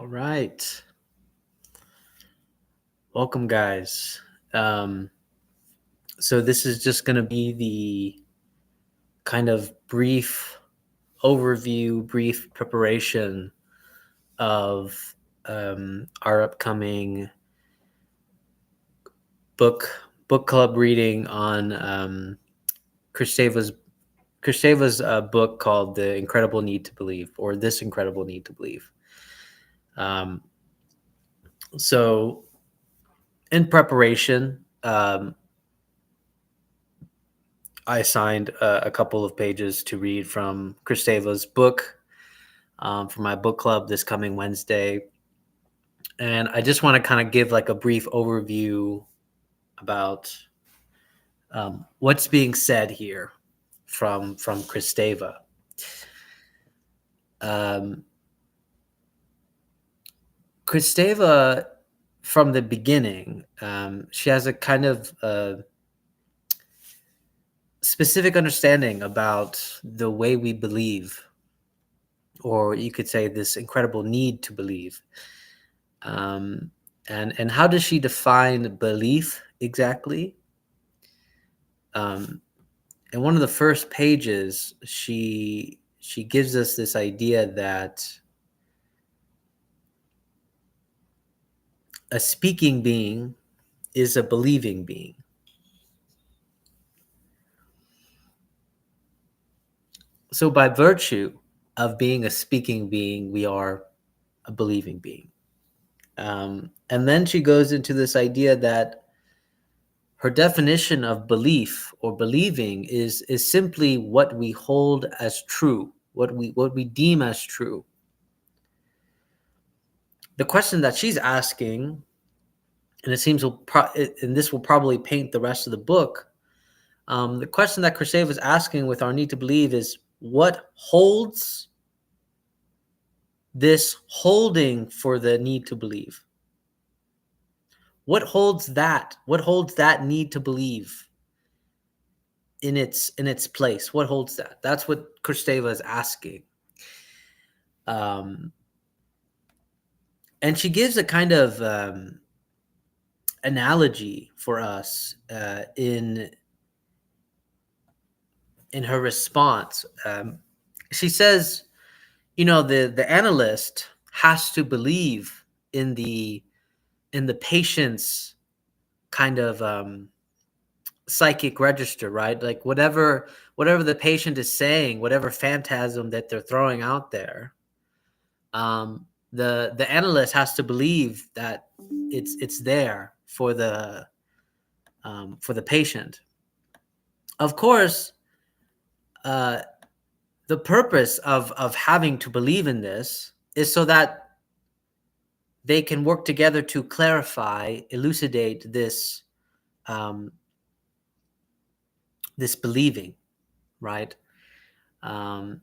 All right. Welcome, guys. Um, so, this is just going to be the kind of brief overview, brief preparation of our upcoming book club reading on Kristeva's book called "The Incredible Need to Believe" or "This Incredible Need to Believe." Um, so, in preparation, I assigned a couple of pages to read from Kristeva's book for my book club this coming Wednesday. And I just want to kind of give like a brief overview about what's being said here from Kristeva. Um, Kristeva, from the beginning, she has a kind of specific understanding about the way we believe, or you could say this incredible need to believe. And how does she define belief exactly? In one of the first pages, she gives us this idea that a speaking being is a believing being. So by virtue of being a speaking being, we are a believing being. And then she goes into this idea that her definition of belief or believing is simply what we hold as true, what we deem as true. The question that she's asking, and it seems and this will probably paint the rest of the book. The question that Kristeva is asking with our need to believe is what holds this holding for the need to believe? What holds that? What holds that need to believe in its place? What holds that? That's what Kristeva is asking. And she gives a kind of analogy for us in her response. She says, the analyst has to believe in the patient's kind of psychic register, right? Like whatever the patient is saying, whatever phantasm that they're throwing out there, the analyst has to believe that it's there for the patient. Of course, the purpose of having to believe in this is so that they can work together to clarify, elucidate this this believing, right? And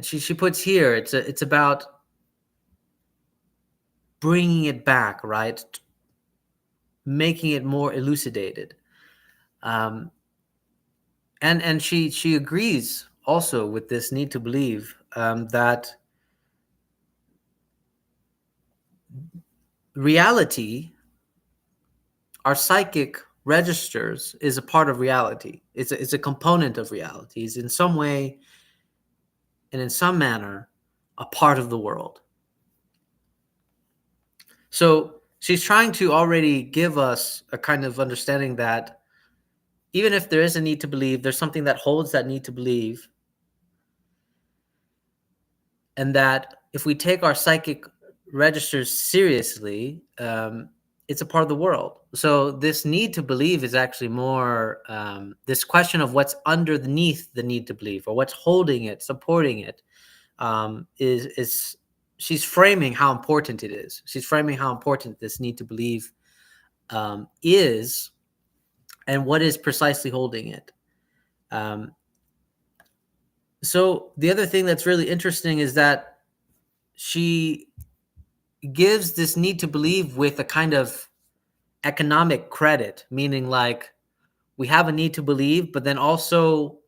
she puts here, it's about bringing it back, right? Making it more elucidated. And she agrees also with this need to believe that reality, our psychic registers, is a part of reality. It's a component of reality. It's in some way and in some manner a part of the world. So she's trying to already give us a kind of understanding that even if there is a need to believe, there's something that holds that need to believe. And that if we take our psychic registers seriously, it's a part of the world. So this need to believe is actually more this question of what's underneath the need to believe, or what's holding it, supporting it, is she's framing how important it is. She's framing how important this need to believe is, and what is precisely holding it. So the other thing that's really interesting is that she gives this need to believe with a kind of economic credit, meaning like we have a need to believe, but then also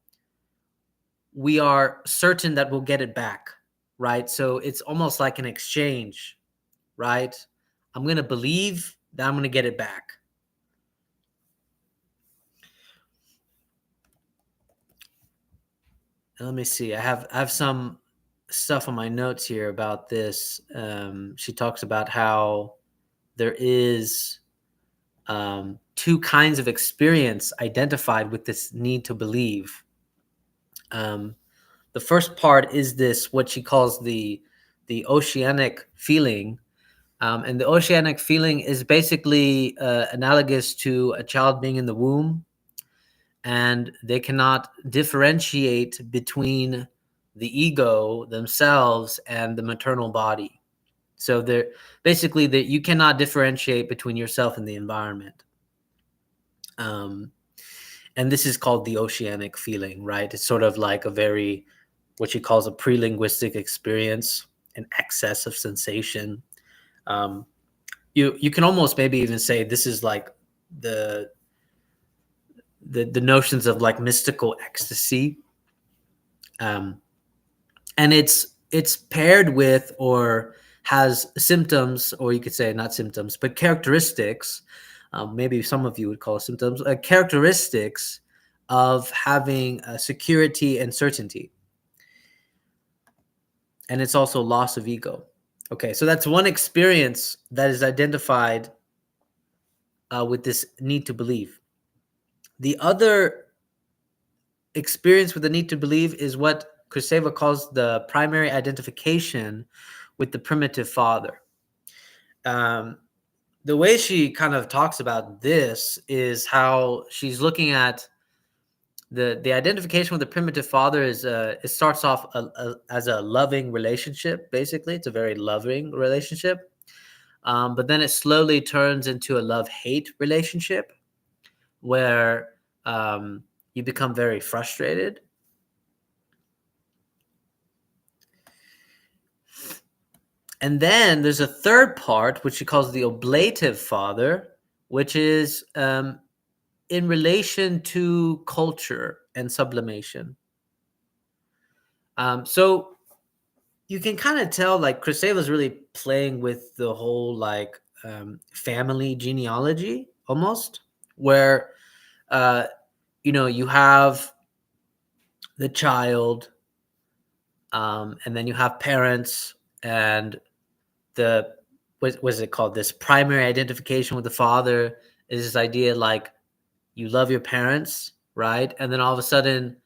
we are certain that we'll get it back. right? So it's almost like an exchange, right? I'm going to believe that I'm going to get it back. Let me see. I have some stuff on my notes here about this. She talks about how there is two kinds of experience identified with this need to believe. Um, the first part is this, what she calls the oceanic feeling. And the oceanic feeling is basically analogous to a child being in the womb, and they cannot differentiate between the ego themselves and the maternal body. So they're basically that you cannot differentiate between yourself and the environment. Um, and this is called the oceanic feeling, right? It's sort of like a very, what she calls a pre-linguistic experience, an excess of sensation. Um, you can almost maybe even say this is like the the notions of like mystical ecstasy, and it's paired with or has symptoms, or you could say not symptoms but characteristics, maybe some of you would call symptoms, characteristics of having security and certainty, and it's also loss of ego. Okay, so that's one experience that is identified with this need to believe. The other experience with the need to believe is what Kristeva calls the primary identification with the primitive father. Um, the way she kind of talks about this is how she's looking at the identification with the primitive father is it starts off as a loving relationship. Basically, it's a very loving relationship, but then it slowly turns into a love-hate relationship where you become very frustrated. And then there's a third part, which she calls the oblative father, which is in relation to culture and sublimation. So you can kind of tell, like, Kristeva's really playing with the whole, like, family genealogy almost, where, uh, you have the child, and then you have parents, and the what was it called? This primary identification with the father is this idea like you love your parents, right? And then all of a sudden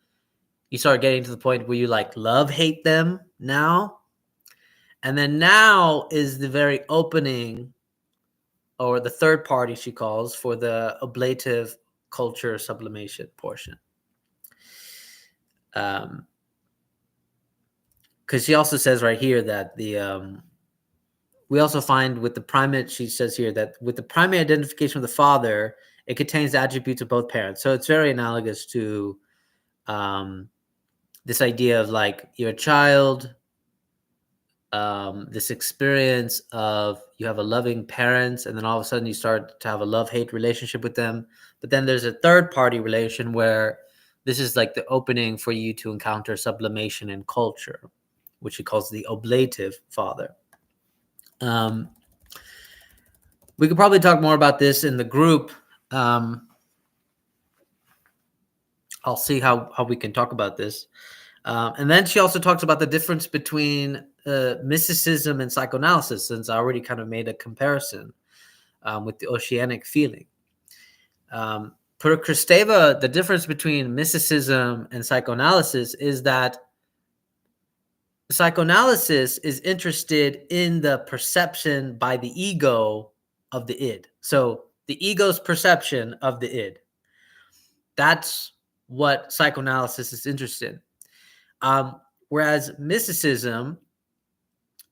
you start getting to the point where you like love hate them now. And then now is the very opening, or the third party she calls, for the ablative culture sublimation portion. Because she also says right here that we also find with the primate, she says here that with the primary identification with the father, it contains the attributes of both parents. So it's very analogous to this idea of like you're a child, this experience of you have a loving parents, and then all of a sudden you start to have a love-hate relationship with them. But then there's a third-party relation where this is like the opening for you to encounter sublimation in culture, which he calls the oblative father. We could probably talk more about this in the group. I'll see how we can talk about this. And then she also talks about the difference between mysticism and psychoanalysis, since I already kind of made a comparison with the oceanic feeling. For Kristeva, the difference between mysticism and psychoanalysis is that psychoanalysis is interested in the perception by the ego of the id. So the ego's perception of the id. That's what psychoanalysis is interested in. Whereas mysticism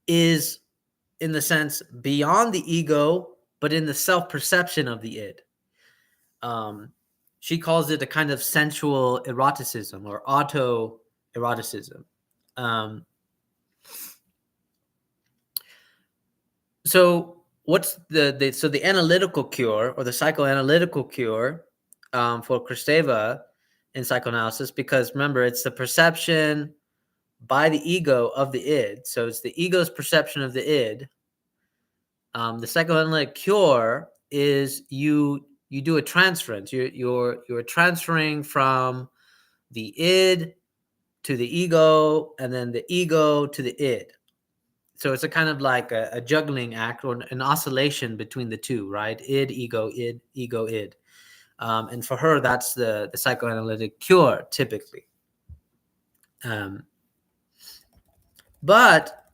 is, in the sense, beyond the ego, but in the self-perception of the id. She calls it a kind of sensual eroticism or auto-eroticism. So what's the analytical cure, or the psychoanalytical cure for Kristeva in psychoanalysis? Because remember, it's the perception by the ego of the id. So it's the ego's perception of the id. The psychoanalytic cure is you do a transference. You're transferring from the id to the ego, and then the ego to the id. So it's a kind of like a juggling act or an oscillation between the two, right? Id, ego, id. And for her, that's the psychoanalytic cure, typically. But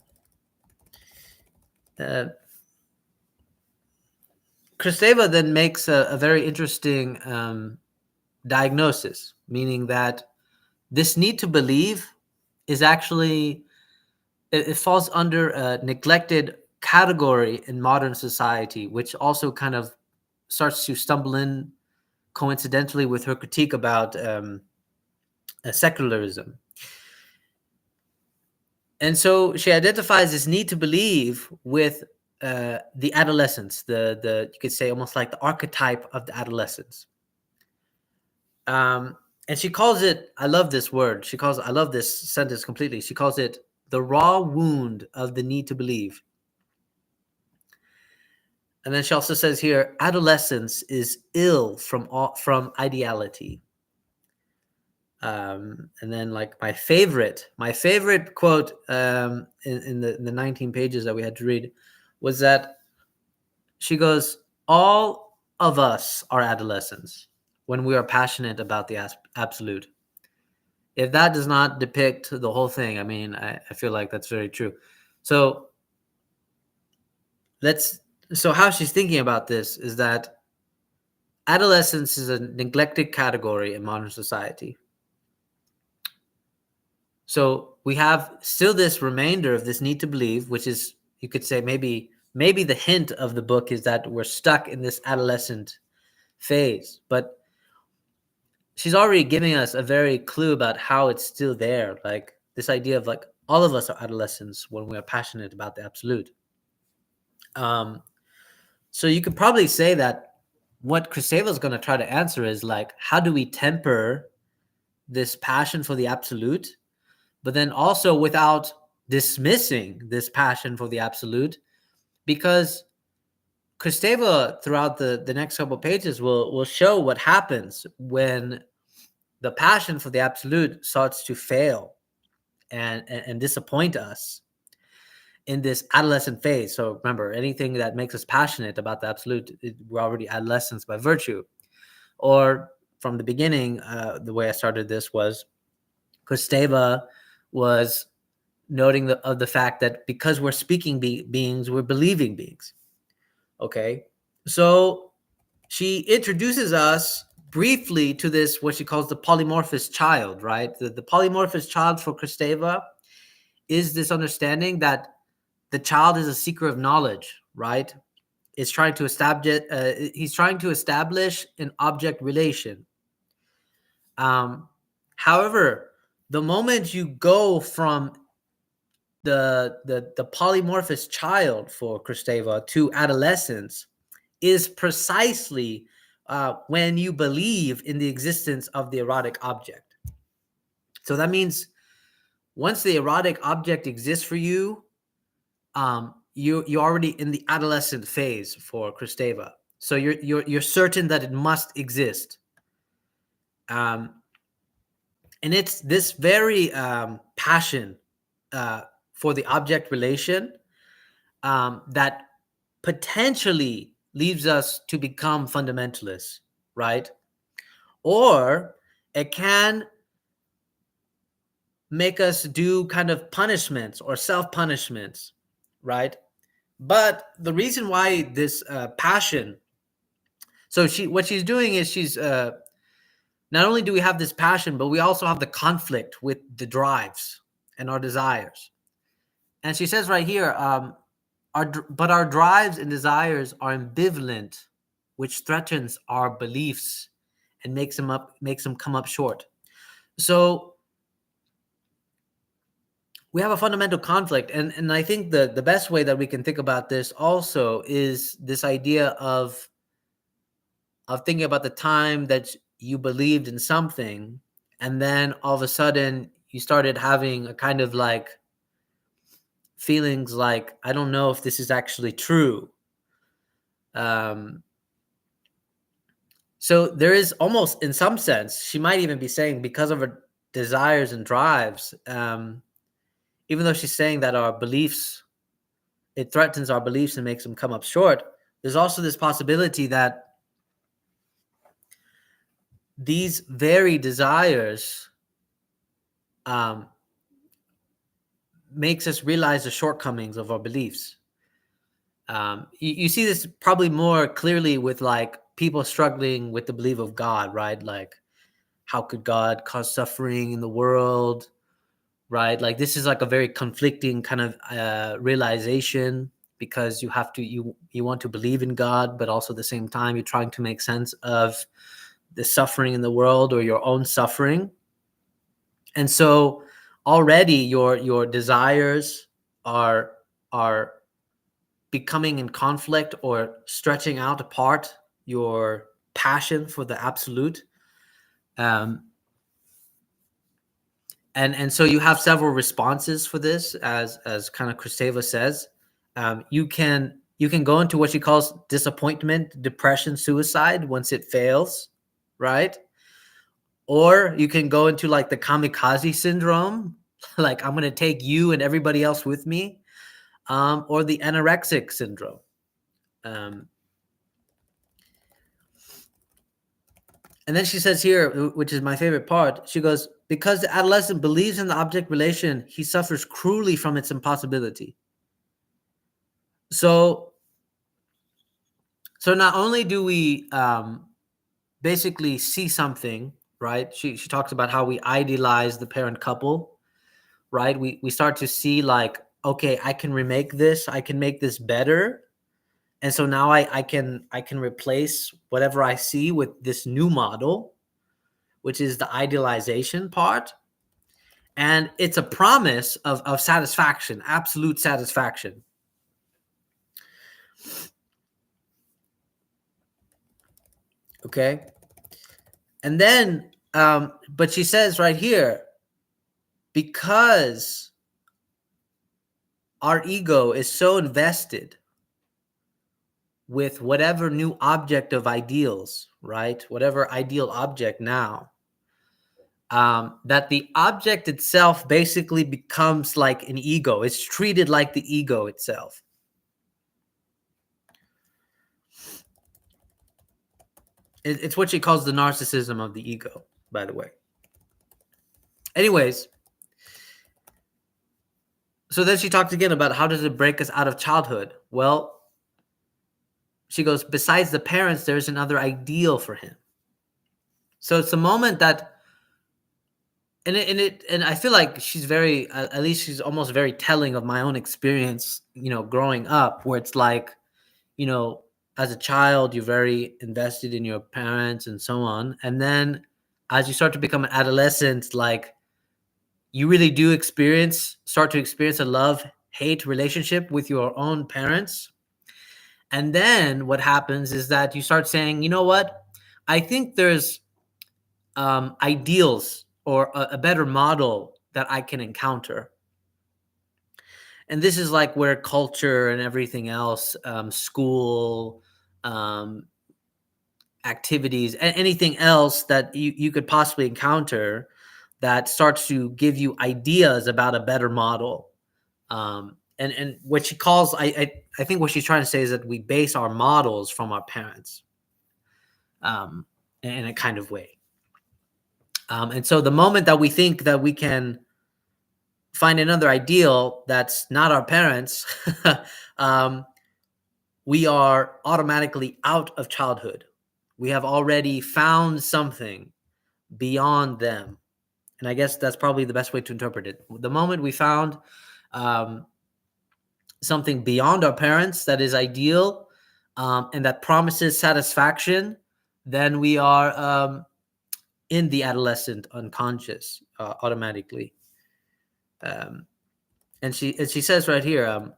Kristeva then makes a very interesting diagnosis, meaning that this need to believe is actually, it falls under a neglected category in modern society, which also kind of starts to stumble in coincidentally with her critique about secularism. And so she identifies this need to believe with the adolescence, the you could say almost like the archetype of the adolescence. And she calls it, I love this word, I love this sentence completely. She calls it the raw wound of the need to believe. And then she also says here, adolescence is ill from ideality. And then like my favorite quote in the 19 pages that we had to read was that she goes, all of us are adolescents when we are passionate about the absolute. If that does not depict the whole thing, I mean, I feel like that's very true. So how she's thinking about this is that adolescence is a neglected category in modern society. So we have still this remainder of this need to believe, which is, you could say, maybe the hint of the book is that we're stuck in this adolescent phase. But she's already giving us a very clue about how it's still there. Like this idea of like all of us are adolescents when we are passionate about the absolute. So you could probably say that what Kristeva is going to try to answer is like, how do we temper this passion for the absolute, but then also without dismissing this passion for the absolute? Because Kristeva, throughout the next couple of pages, will show what happens when the passion for the absolute starts to fail and disappoint us in this adolescent phase. So remember, anything that makes us passionate about the absolute, we're already adolescents by virtue. Or from the beginning, the way I started this was Kristeva was noting the fact that because we're speaking beings, we're believing beings. Okay, so she introduces us briefly to this, what she calls the polymorphous child, right? The polymorphous child for Kristeva is this understanding that the child is a seeker of knowledge, right? He's trying to establish an object relation. However, the moment you go from the polymorphous child for Kristeva to adolescence is precisely when you believe in the existence of the erotic object. So that once the erotic object exists for you, you're already in the adolescent phase for Kristeva. So you're certain that it must exist. And it's this very passion for the object relation that potentially leads us to become fundamentalists, right? Or it can make us do kind of punishments or self-punishments, right? But the reason why this passion, so what she's doing is she's not only do we have this passion, but we also have the conflict with the drives and our desires. And she says right here, but our drives and desires are ambivalent, which threatens our beliefs and makes them come up short. So we have a fundamental conflict. And I think the best way that we can think about this also is this idea of thinking about the time that you believed in something, and then all of a sudden you started having a kind of like feelings like, I don't know if this is actually true. So there is almost, in some sense, she might even be saying, because of her desires and drives, even though she's saying that our beliefs, it threatens our beliefs and makes them come up short, there's also this possibility that these very desires makes us realize the shortcomings of our beliefs. You see this probably more clearly with like people struggling with the belief of God, right? Like, how could God cause suffering in the world, right? Like, this is like a very conflicting kind of realization, because you have to, you want to believe in God, but also at the same time, you're trying to make sense of the suffering in the world or your own suffering. And so already your desires are becoming in conflict or stretching out apart your passion for the absolute. And so you have several responses for this, as kind of Kristeva says. You can go into what she calls disappointment, depression, suicide once it fails, right? Or you can go into like the kamikaze syndrome, like, I'm going to take you and everybody else with me, or the anorexic syndrome. And then she says here, which is my favorite part, she goes, because the adolescent believes in the object relation, he suffers cruelly from its impossibility. So not only do we basically see something, right? She talks about how we idealize the parent couple, right? We start to see like, okay, I can remake this, I can make this better. And so now I can replace whatever I see with this new model, which is the idealization part. And it's a promise of satisfaction, absolute satisfaction. Okay. And then, but she says right here, because our ego is so invested with whatever new object of ideals, right? Whatever ideal object now, that the object itself basically becomes like an ego. It's treated like the ego itself. It's what she calls the narcissism of the ego, by the way. Anyways, so then she talks again about how does it break us out of childhood? Well, she goes, besides the parents, there's another ideal for him. So it's the moment that, and I feel like she's very, at least she's almost very telling of my own experience, growing up, where it's like, as a child, you're very invested in your parents and so on. And then as you start to become an adolescent, like, you really do start to experience a love-hate relationship with your own parents. And then what happens is that you start saying, you know what? I think there's ideals or a better model that I can encounter. And this is like where culture and everything else, school, activities, anything else that you could possibly encounter that starts to give you ideas about a better model. And what she calls, I think what she's trying to say is that we base our models from our parents, in a kind of way. And so the moment that we think that we can find another ideal that's not our parents, we are automatically out of childhood. We have already found something beyond them. And I guess that's probably the best way to interpret it. The moment we found something beyond our parents that is ideal, and that promises satisfaction, then we are in the adolescent unconscious automatically. And she says right here,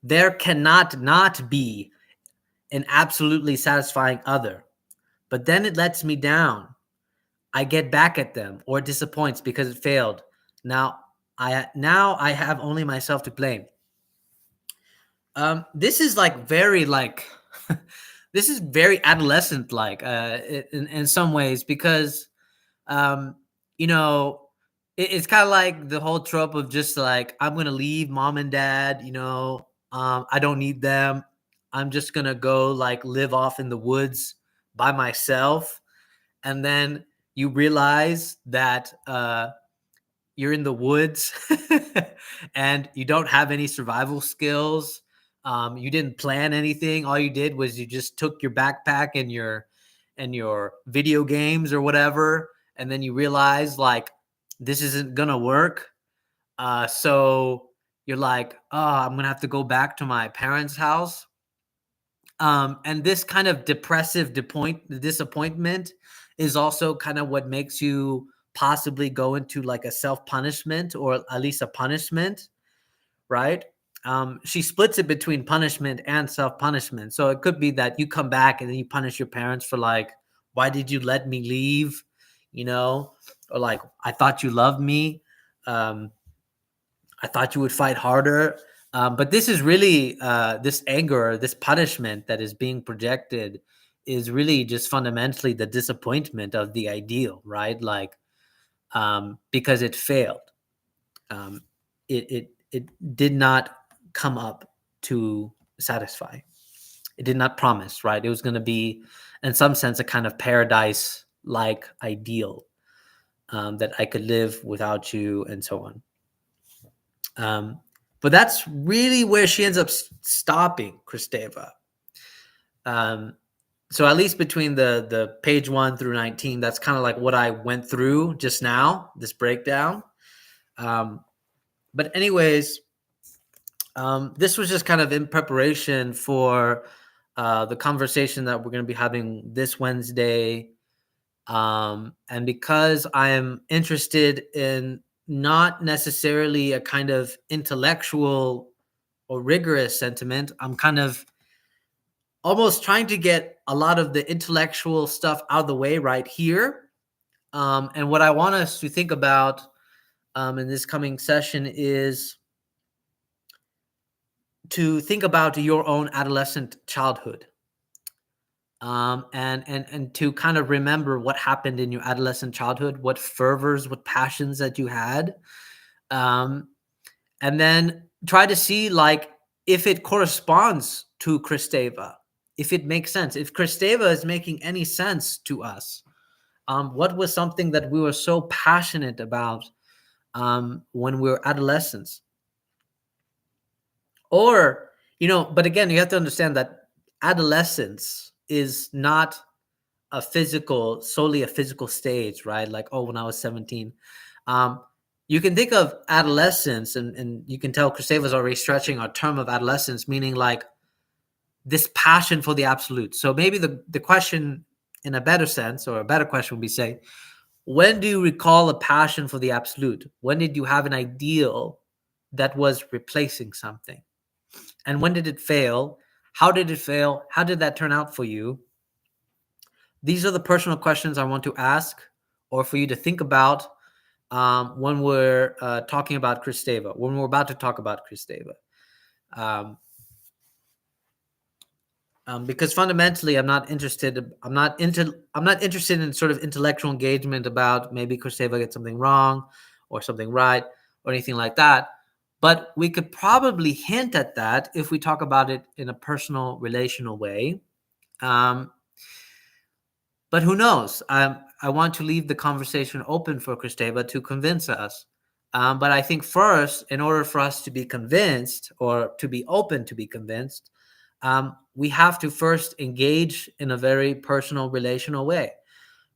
there cannot not be an absolutely satisfying other, but then it lets me down. I get back at them, or it disappoints because it failed. Now I have only myself to blame. This is like very like this is very adolescent like in some ways because um you know it's kind of like the whole trope of just like I'm gonna leave mom and dad, I don't need them. I'm just gonna go like live off in the woods by myself, and then you realize that you're in the woods and you don't have any survival skills. You didn't plan anything. All you did was you just took your backpack and your video games or whatever, and then you realize like this isn't gonna work. So you're like, oh, I'm gonna have to go back to my parents' house. And this kind of depressive disappointment is also kind of what makes you possibly go into like a self-punishment or at least a punishment, right? She splits it between punishment and self-punishment. So it could be that you come back and then you punish your parents for like, why did you let me leave? Or like, I thought you loved me. Um, I thought you would fight harder. But this is really this anger, this punishment that is being projected is really just fundamentally the disappointment of the ideal, right? Like, because it failed. Um, it did not come up to satisfy. It did not promise, right? It was going to be, in some sense, a kind of paradise-like ideal that I could live without you and so on. But that's really where she ends up stopping Kristeva. So at least between the page 1 through 19, that's kind of like what I went through just now, this breakdown. But anyways, this was just kind of in preparation for the conversation that we're going to be having this Wednesday. And because I am interested in not necessarily a kind of intellectual or rigorous sentiment, I'm kind of almost trying to get a lot of the intellectual stuff out of the way right here. And what I want us to think about in this coming session is to think about your own adolescent childhood. And to kind of remember what happened in your adolescent childhood, what fervors, what passions that you had, and then try to see like if it corresponds to Kristeva, if it makes sense, if Kristeva is making any sense to us. What was something that we were so passionate about when we were adolescents? Or, but again, you have to understand that adolescence is not solely a physical stage, right? Like, oh, when I was 17. You can think of adolescence, and you can tell Kristeva's already stretching our term of adolescence, meaning like this passion for the absolute. So maybe the question in a better sense, or a better question would be, say, when do you recall a passion for the absolute? When did you have an ideal that was replacing something? And when did it fail? How did it fail? How did that turn out for you? These are the personal questions I want to ask, or for you to think about when we're talking about Kristeva, when we're about to talk about Kristeva. Because fundamentally, I'm not interested in sort of intellectual engagement about maybe Kristeva gets something wrong or something right or anything like that. But we could probably hint at that if we talk about it in a personal, relational way. But who knows? I want to leave the conversation open for Kristeva to convince us. But I think first, in order for us to be convinced or to be open to be convinced, we have to first engage in a very personal, relational way,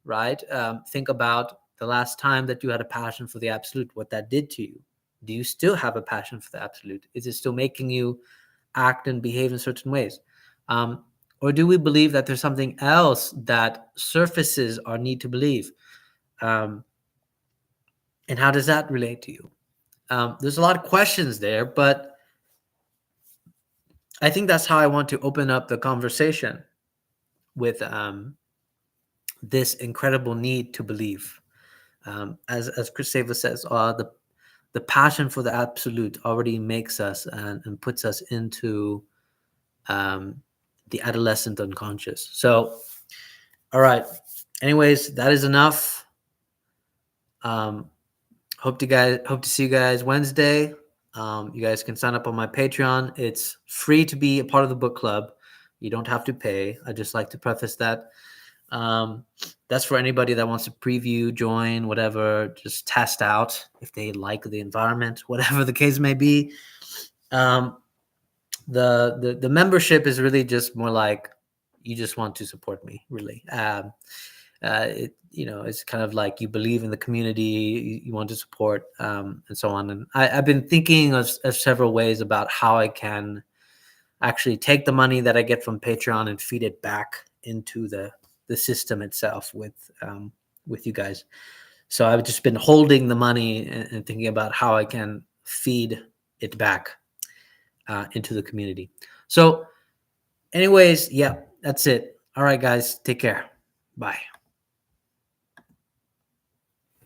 right? Think about the last time that you had a passion for the absolute, what that did to you. Do you still have a passion for the absolute? Is it still making you act and behave in certain ways? Or do we believe that there's something else that surfaces our need to believe? And how does that relate to you? There's a lot of questions there, but I think that's how I want to open up the conversation with this incredible need to believe. As Kristeva says, the passion for the absolute already makes us and puts us into the adolescent unconscious. So, all right. Anyways, that is enough. Hope to see you guys Wednesday. You guys can sign up on my Patreon. It's free to be a part of the book club. You don't have to pay. I just like to preface that. That's for anybody that wants to preview, join, whatever, just test out if they like the environment, whatever the case may be. The membership is really just more like you just want to support me, really. It's kind of like you believe in the community, you want to support, and so on. And I've been thinking of several ways about how I can actually take the money that I get from Patreon and feed it back into the system itself with you guys. So I've just been holding the money and thinking about how I can feed it back into the community. So anyways, yeah, that's it. All right, guys, take care. Bye.